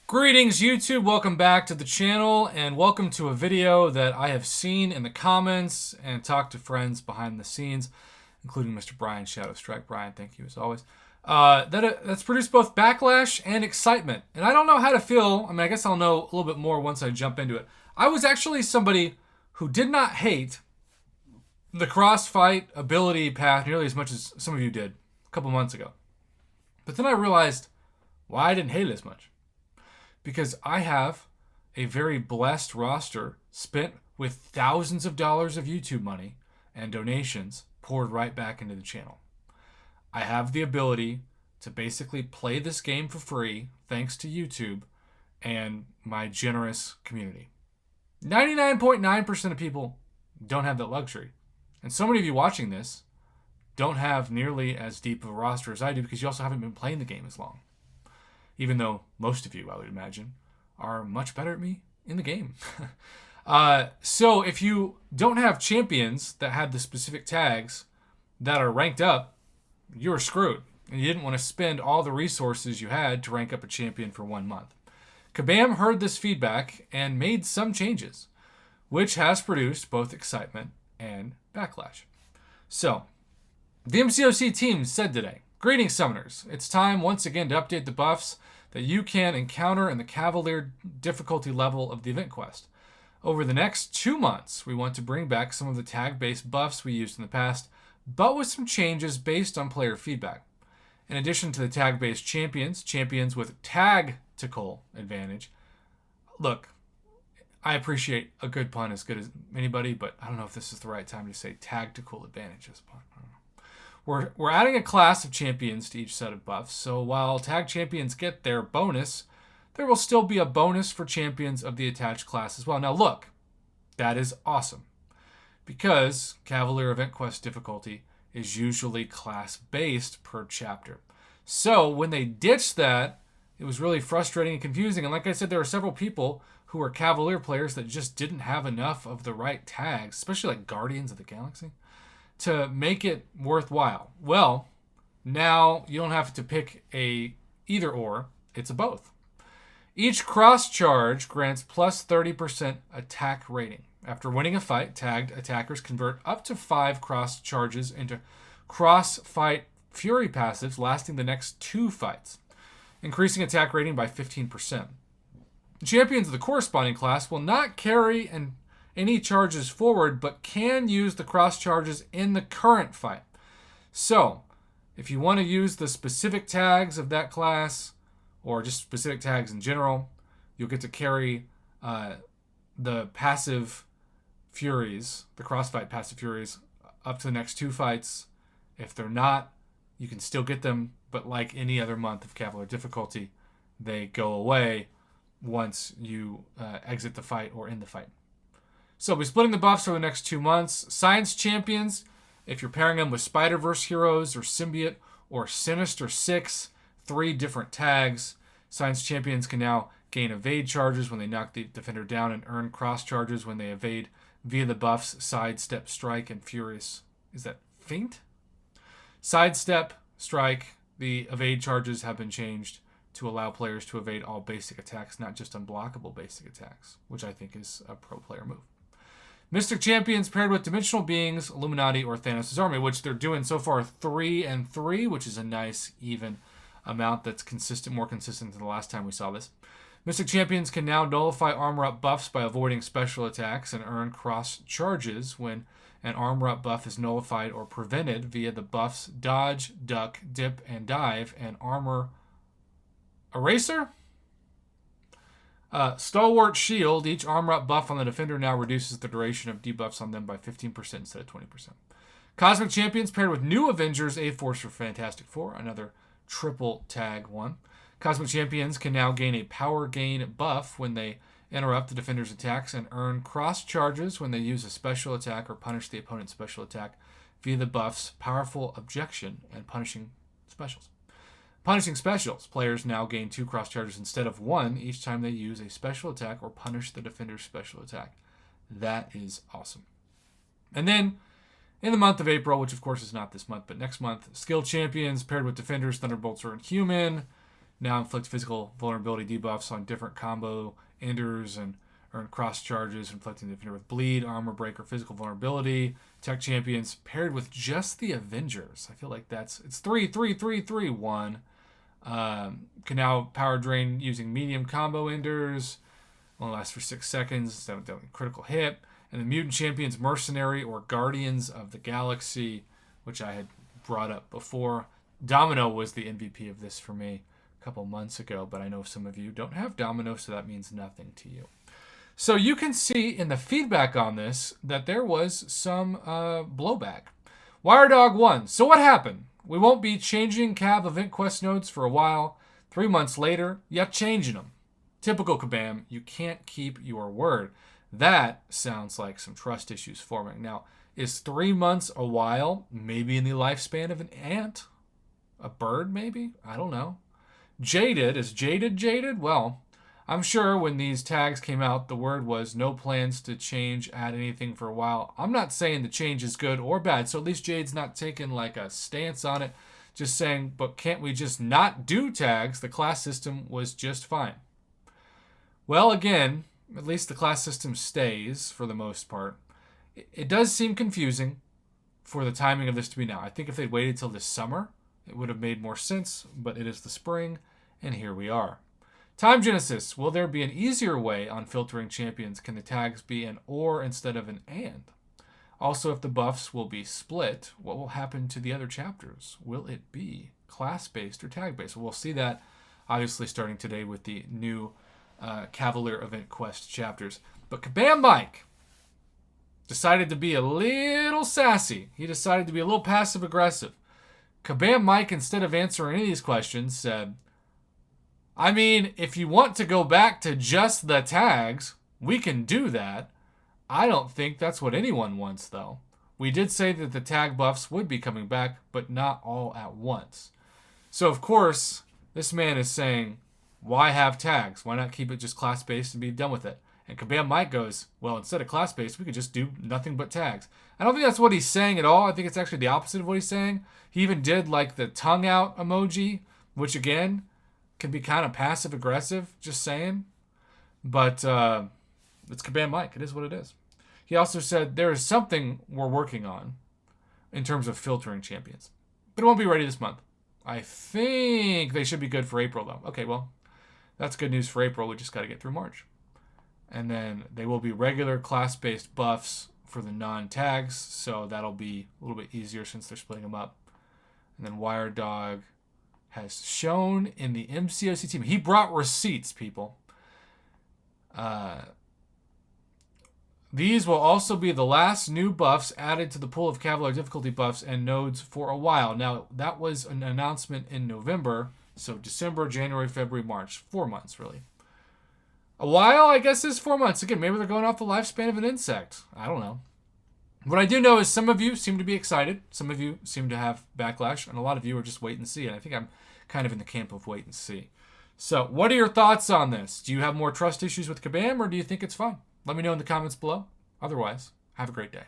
Greetings YouTube, welcome back to the channel and welcome to a video that I have seen in the comments and talked to friends behind the scenes, including Mr. Brian Shadow Strike. Brian, thank you as always. That's produced both backlash and excitement. And I don't know how to feel. I mean, I guess I'll know a little bit more once I jump into it. I was actually somebody who did not hate the crossfight ability path nearly as much as some of you did a couple months ago. But then I realized why I didn't hate it as much. Because I have a very blessed roster spent with thousands of dollars of YouTube money and donations poured right back into the channel. I have the ability to basically play this game for free thanks to YouTube and my generous community. 99.9% of people don't have that luxury. And so many of you watching this don't have nearly as deep of a roster as I do because you also haven't been playing the game as long. Even though most of you, I would imagine, are much better at me in the game. So if you don't have champions that have the specific tags that are ranked up, you're screwed. And you didn't want to spend all the resources you had to rank up a champion for 1 month. Kabam heard this feedback and made some changes, which has produced both excitement and backlash. So, the MCOC team said today, "Greetings, Summoners. It's time once again to update the buffs that you can encounter in the Cavalier difficulty level of the event quest. Over the next 2 months, we want to bring back some of the tag-based buffs we used in the past, but with some changes based on player feedback. In addition to the tag-based champions with tactical advantage." Look, I appreciate a good pun as good as anybody, but I don't know if this is the right time to say tactical advantage as a pun. I don't know. We're adding a class of champions to each set of buffs, so while tag champions get their bonus, there will still be a bonus for champions of the attached class as well. Now look, that is awesome, because Cavalier Event Quest difficulty is usually class-based per chapter. So when they ditched that, it was really frustrating and confusing, and like I said, there are several people who are Cavalier players that just didn't have enough of the right tags, especially like Guardians of the Galaxy, to make it worthwhile. Well, now you don't have to pick a either or, it's a both. Each cross charge grants plus 30% attack rating. After winning a fight, tagged attackers convert up to 5 cross charges into cross-fight fury passives lasting the next 2 fights, increasing attack rating by 15%. The champions of the corresponding class will not carry any charges forward, but can use the cross charges in the current fight. So, if you want to use the specific tags of that class, or just specific tags in general, you'll get to carry the passive furies, the crossfight passive furies, up to the next 2 fights. If they're not, you can still get them, but like any other month of Cavalier difficulty, they go away once you exit the fight or end the fight. So we'll be splitting the buffs over the next 2 months. Science champions, if you're pairing them with Spider-Verse heroes or Symbiote or Sinister Six, 3 different tags. Science champions can now gain evade charges when they knock the defender down and earn cross charges when they evade via the buffs Sidestep, Strike, and Furious. Is that Feint? Sidestep, Strike, the evade charges have been changed to allow players to evade all basic attacks, not just unblockable basic attacks, which I think is a pro player move. Mystic champions paired with dimensional beings, Illuminati, or Thanos' army, which they're doing so far 3 and 3, which is a nice even amount that's consistent, more consistent than the last time we saw this. Mystic champions can now nullify armor-up buffs by avoiding special attacks and earn cross charges when an armor-up buff is nullified or prevented via the buffs Dodge, Duck, Dip, and Dive, and Armor Eraser? Stalwart Shield. Each armor-up buff on the defender now reduces the duration of debuffs on them by 15% instead of 20%. Cosmic Champions paired with New Avengers, A-Force for Fantastic Four, another triple tag one. Cosmic Champions can now gain a power gain buff when they interrupt the defender's attacks and earn cross charges when they use a special attack or punish the opponent's special attack via the buffs Powerful Objection and Punishing Specials. Punishing Specials. Players now gain 2 cross charges instead of 1 each time they use a special attack or punish the defender's special attack. That is awesome. And then, in the month of April, which of course is not this month, but next month, Skill Champions paired with Defenders, Thunderbolts, or Inhuman now inflict physical vulnerability debuffs on different combo enders and earn cross charges, inflicting the defender with bleed, armor break, or physical vulnerability. Tech champions paired with just the Avengers. I feel like it's 3-3-3-3-1. Can now power drain using medium combo enders. Only lasts for 6 seconds. That critical hit. And the mutant champions Mercenary or Guardians of the Galaxy, which I had brought up before. Domino was the MVP of this for me a couple months ago, but I know some of you don't have Domino, so that means nothing to you. So you can see in the feedback on this that there was some blowback. WireDog won. So what happened? We won't be changing Cav event quest nodes for a while. 3 months later, you're changing them. Typical Kabam, you can't keep your word. That sounds like some trust issues forming. Now, is 3 months a while? Maybe in the lifespan of an ant? A bird, maybe? I don't know. Jaded? Is jaded? Well, I'm sure when these tags came out, the word was no plans to add anything for a while. I'm not saying the change is good or bad, so at least Jade's not taking like a stance on it. Just saying, but can't we just not do tags? The class system was just fine. Well, again, at least the class system stays for the most part. It does seem confusing for the timing of this to be now. I think if they'd waited till this summer, it would have made more sense, but it is the spring, and here we are. Time Genesis, will there be an easier way on filtering champions? Can the tags be an or instead of an and? Also, if the buffs will be split, what will happen to the other chapters? Will it be class-based or tag-based? We'll see that, obviously, starting today with the new Cavalier event quest chapters. But Kabam Mike decided to be a little sassy. He decided to be a little passive-aggressive. Kabam Mike, instead of answering any of these questions, said, I mean, if you want to go back to just the tags, we can do that. I don't think that's what anyone wants, though. We did say that the tag buffs would be coming back, but not all at once. So, of course, this man is saying, why have tags? Why not keep it just class-based and be done with it? And Kabam Mike goes, well, instead of class-based, we could just do nothing but tags. I don't think that's what he's saying at all. I think it's actually the opposite of what he's saying. He even did like the tongue-out emoji, which, again, can be kind of passive-aggressive, just saying. But it's Kabam Mike. It is what it is. He also said there is something we're working on in terms of filtering champions. But it won't be ready this month. I think they should be good for April, though. Okay, well, that's good news for April. We just got to get through March. And then they will be regular class-based buffs for the non-tags, so that'll be a little bit easier since they're splitting them up. And then WireDog has shown in the MCOC team. He brought receipts, people. These will also be the last new buffs added to the pool of Cavalier difficulty buffs and nodes for a while. Now, that was an announcement in November, so December, January, February, March. 4 months, really. A while, I guess, is 4 months. Again, maybe they're going off the lifespan of an insect. I don't know. What I do know is some of you seem to be excited. Some of you seem to have Backlash, and a lot of you are just wait and see. And I think I'm kind of in the camp of wait and see. So, what are your thoughts on this? Do you have more trust issues with Kabam, or do you think it's fine? Let me know in the comments below. Otherwise, have a great day.